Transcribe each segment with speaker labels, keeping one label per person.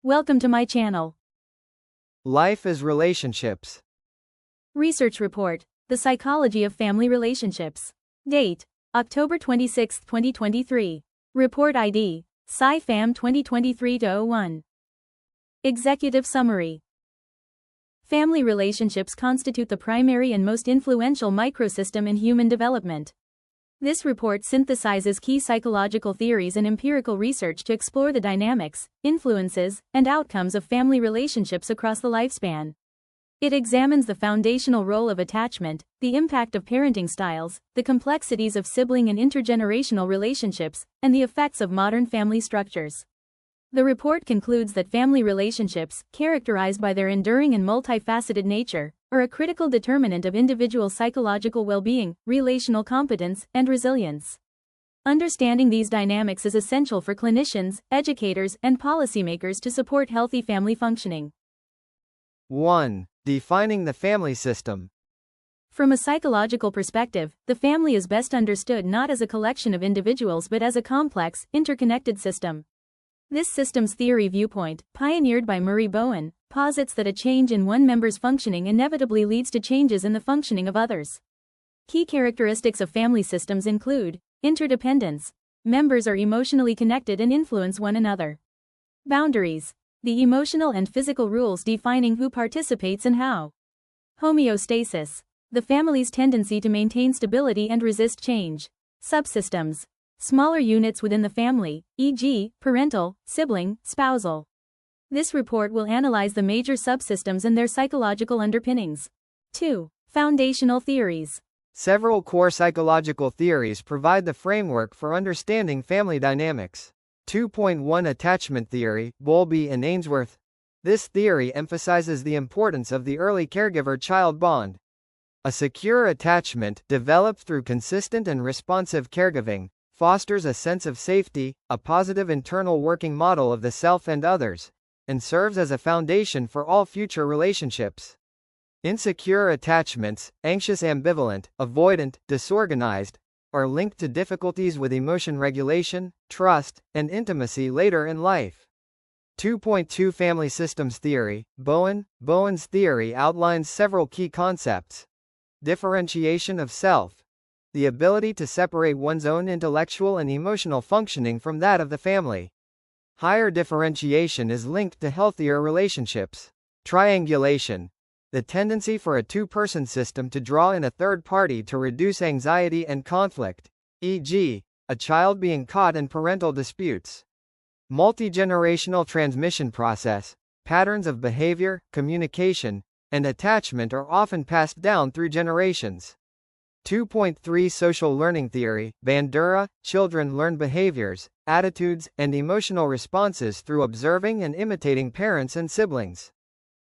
Speaker 1: Welcome to my channel.
Speaker 2: Life is relationships.
Speaker 1: Research report, The Psychology of Family Relationships. Date, October 26, 2023. Report ID, SciFam 2023-01. Executive Summary. Family relationships constitute the primary and most influential microsystem in human development. This report synthesizes key psychological theories and empirical research to explore the dynamics, influences, and outcomes of family relationships across the lifespan. It examines the foundational role of attachment, the impact of parenting styles, the complexities of sibling and intergenerational relationships, and the effects of modern family structures. The report concludes that family relationships, characterized by their enduring and multifaceted nature, are a critical determinant of individual psychological well-being, relational competence, and resilience. Understanding these dynamics is essential for clinicians, educators, and policymakers to support healthy family functioning.
Speaker 2: 1. Defining the family system.
Speaker 1: From a psychological perspective, the family is best understood not as a collection of individuals but as a complex, interconnected system. This systems theory viewpoint, pioneered by Murray Bowen, posits that a change in one member's functioning inevitably leads to changes in the functioning of others. Key characteristics of family systems include interdependence. Members are emotionally connected and influence one another. Boundaries. The emotional and physical rules defining who participates and how. Homeostasis. The family's tendency to maintain stability and resist change. Subsystems. Smaller units within the family, e.g., parental, sibling, spousal. This report will analyze the major subsystems and their psychological underpinnings. 2. Foundational theories.
Speaker 2: Several core psychological theories provide the framework for understanding family dynamics. 2.1 Attachment theory, Bowlby and Ainsworth. This theory emphasizes the importance of the early caregiver-child bond. A secure attachment, developed through consistent and responsive caregiving, fosters a sense of safety, a positive internal working model of the self and others, and serves as a foundation for all future relationships. Insecure attachments, anxious, ambivalent, avoidant, disorganized, are linked to difficulties with emotion regulation, trust, and intimacy later in life. 2.2 Family systems theory, Bowen's theory outlines several key concepts. Differentiation of self. The ability to separate one's own intellectual and emotional functioning from that of the family. Higher differentiation is linked to healthier relationships. Triangulation. The tendency for a two-person system to draw in a third party to reduce anxiety and conflict, e.g., a child being caught in parental disputes. Multigenerational transmission process. Patterns of behavior, communication, and attachment are often passed down through generations. 2.3 Social learning theory, Bandura. Children learn behaviors, attitudes, and emotional responses through observing and imitating parents and siblings.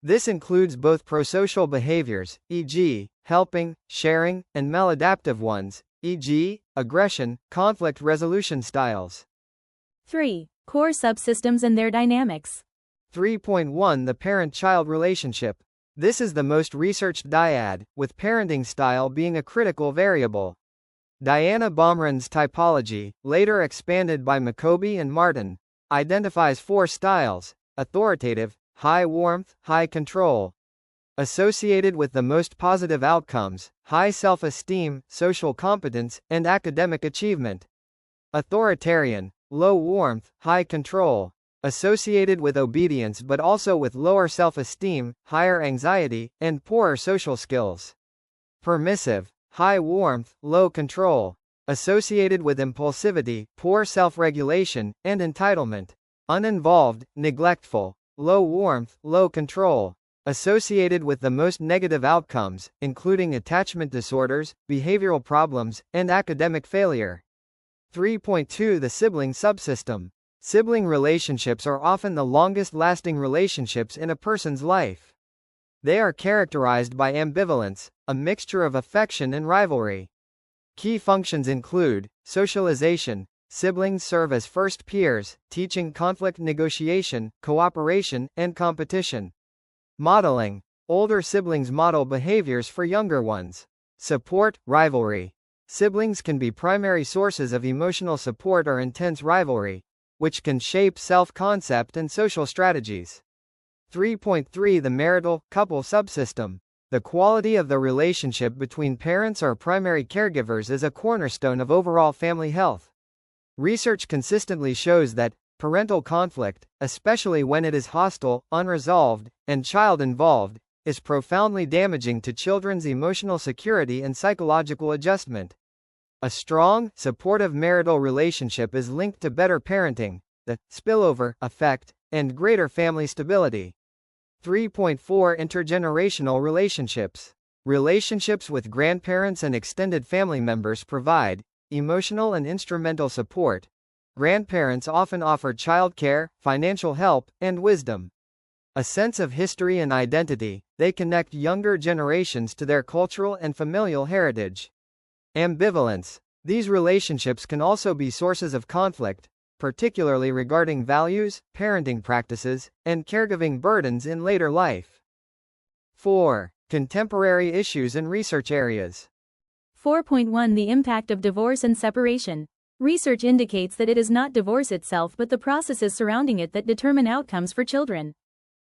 Speaker 2: This includes both prosocial behaviors, e.g., helping, sharing, and maladaptive ones, e.g., aggression, conflict resolution styles. 3. Core subsystems and their dynamics. 3.1 The parent-child relationship. This is the most researched dyad, with parenting style being a critical variable. Diana Baumrinn's typology, later expanded by Jacobi and Martin, identifies four styles: authoritative, high warmth, high control. Associated with the most positive outcomes, high self-esteem, social competence, and academic achievement. Authoritarian, low warmth, high control. Associated with obedience but also with lower self-esteem, higher anxiety, and poorer social skills. Permissive, high warmth, low control. Associated with impulsivity, poor self-regulation, and entitlement. Uninvolved, neglectful, low warmth, low control. Associated with the most negative outcomes, including attachment disorders, behavioral problems, and academic failure. 3.2 The sibling subsystem. Sibling relationships are often the longest-lasting relationships in a person's life. They are characterized by ambivalence, a mixture of affection and rivalry. Key functions include socialization. Siblings serve as first peers, teaching conflict negotiation, cooperation, and competition. Modeling. Older siblings model behaviors for younger ones. Support, rivalry. Siblings can be primary sources of emotional support or intense rivalry, which can shape self-concept and social strategies. 3.3 The marital, couple subsystem. The quality of the relationship between parents or primary caregivers is a cornerstone of overall family health. Research consistently shows that parental conflict, especially when it is hostile, unresolved, and child-involved, is profoundly damaging to children's emotional security and psychological adjustment. A strong, supportive marital relationship is linked to better parenting, the spillover effect, and greater family stability. 3.4 Intergenerational relationships. Relationships with grandparents and extended family members provide emotional and instrumental support. Grandparents often offer childcare, financial help, and wisdom. A sense of history and identity, they connect younger generations to their cultural and familial heritage. Ambivalence. These relationships can also be sources of conflict, particularly regarding values, parenting practices, and caregiving burdens in later life. 4. Contemporary issues and research areas.
Speaker 1: 4.1 The impact of divorce and separation. Research indicates that it is not divorce itself but the processes surrounding it that determine outcomes for children.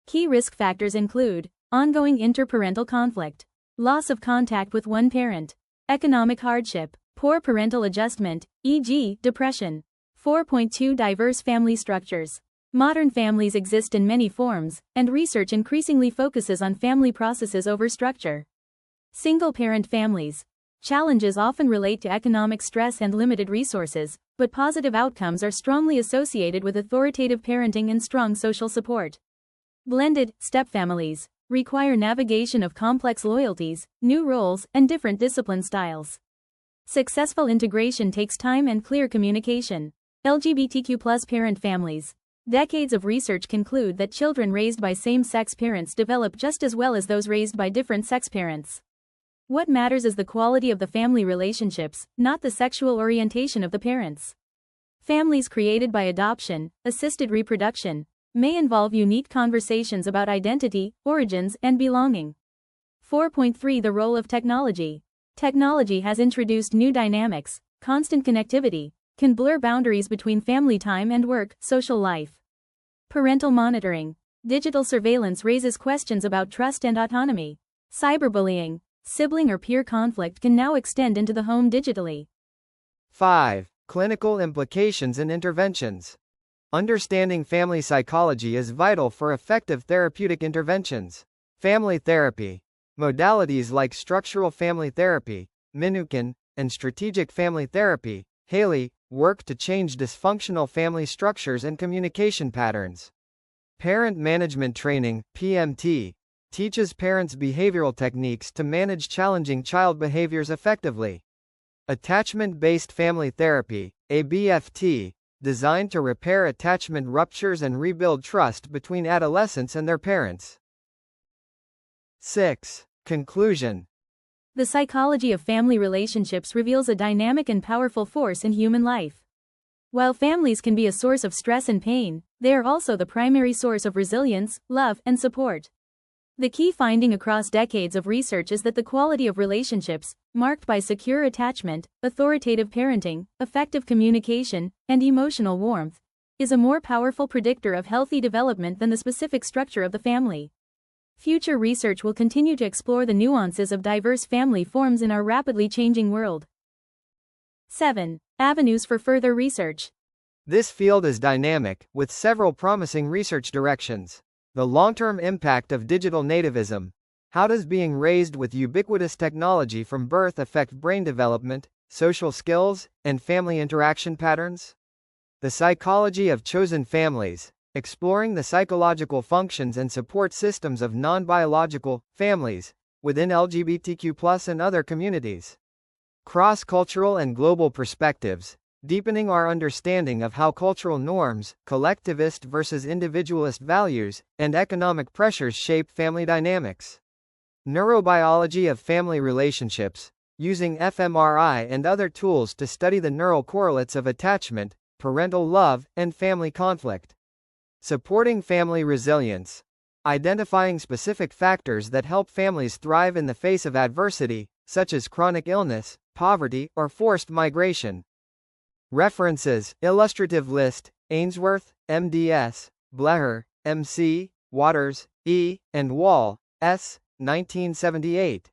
Speaker 1: Key risk factors include ongoing interparental conflict, loss of contact with one parent, economic hardship, poor parental adjustment, e.g., depression. 4.2 Diverse family structures. Modern families exist in many forms, and research increasingly focuses on family processes over structure. Single-parent families. Challenges often relate to economic stress and limited resources, but positive outcomes are strongly associated with authoritative parenting and strong social support. Blended stepfamilies require navigation of complex loyalties, new roles, and different discipline styles. Successful integration takes time and clear communication. LGBTQ+ parent families. Decades of research conclude that children raised by same-sex parents develop just as well as those raised by different-sex parents. What matters is the quality of the family relationships, not the sexual orientation of the parents. Families created by adoption, assisted reproduction, may involve unique conversations about identity, origins, and belonging. 4.3 The role of technology. Technology has introduced new dynamics. Constant connectivity can blur boundaries between family time and work, social life. Parental monitoring. Digital surveillance raises questions about trust and autonomy. Cyberbullying. Sibling or peer conflict can now extend into the home digitally.
Speaker 2: 5. Clinical implications and interventions. Understanding family psychology is vital for effective therapeutic interventions. Family therapy. Modalities like structural family therapy, Minukin, and strategic family therapy, Haley, work to change dysfunctional family structures and communication patterns. Parent management training, PMT, teaches parents behavioral techniques to manage challenging child behaviors effectively. Attachment-based family therapy, ABFT, designed to repair attachment ruptures and rebuild trust between adolescents and their parents. 6. Conclusion.
Speaker 1: The psychology of family relationships reveals a dynamic and powerful force in human life. While families can be a source of stress and pain, they are also the primary source of resilience, love, and support. The key finding across decades of research is that the quality of relationships, marked by secure attachment, authoritative parenting, effective communication, and emotional warmth, is a more powerful predictor of healthy development than the specific structure of the family. Future research will continue to explore the nuances of diverse family forms in our rapidly changing world. 7. Avenues for further research.
Speaker 2: This field is dynamic, with several promising research directions. The long-term impact of digital nativism. How does being raised with ubiquitous technology from birth affect brain development, social skills, and family interaction patterns? The psychology of chosen families. Exploring the psychological functions and support systems of non-biological families within LGBTQ+ and other communities. Cross-cultural and global perspectives, deepening our understanding of how cultural norms, collectivist versus individualist values, and economic pressures shape family dynamics. Neurobiology of family relationships, using fMRI and other tools to study the neural correlates of attachment, parental love, and family conflict. Supporting family resilience. Identifying specific factors that help families thrive in the face of adversity, such as chronic illness, poverty, or forced migration. References: illustrative list, Ainsworth, MDS, Bleher, MC, Waters, E., and Wall, S., 1978.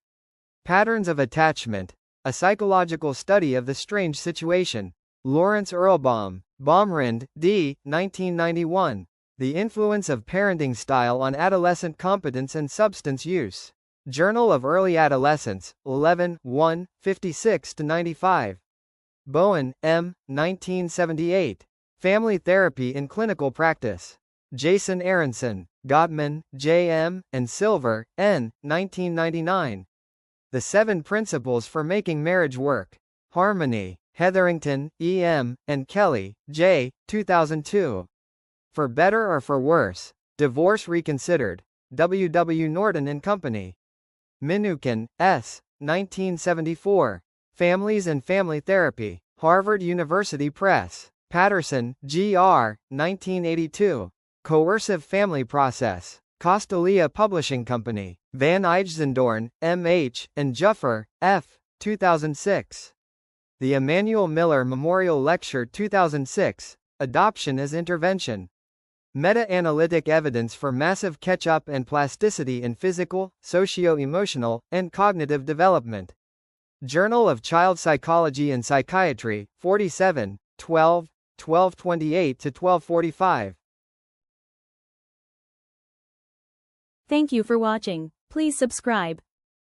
Speaker 2: Patterns of Attachment, A Psychological Study of the Strange Situation. Lawrence Erlbaum, Baumrind, D., 1991. The Influence of Parenting Style on Adolescent Competence and Substance Use. Journal of Early Adolescence, 11, 1, 56-95. Bowen, M., 1978. Family Therapy in Clinical Practice. Jason Aronson, Gottman, J. M., and Silver, N., 1999. The 7 Principles for Making Marriage Work. Harmony. Hetherington, E. M., and Kelly, J., 2002. For Better or for Worse? Divorce Reconsidered. W. W. Norton and Company. Minukin, S., 1974. Families and Family Therapy. Harvard University Press. Patterson, G. R., 1982. Coercive Family Process. Costalia Publishing Company. Van Eichzendorn, M. H., and Juffer, F., 2006. The Emanuel Miller Memorial Lecture 2006, Adoption as Intervention. Meta-analytic evidence for massive catch-up and plasticity in physical, socio-emotional, and cognitive development. Journal of Child Psychology and Psychiatry, 47, 12, 1228-1245.
Speaker 1: Thank you for watching. Please subscribe.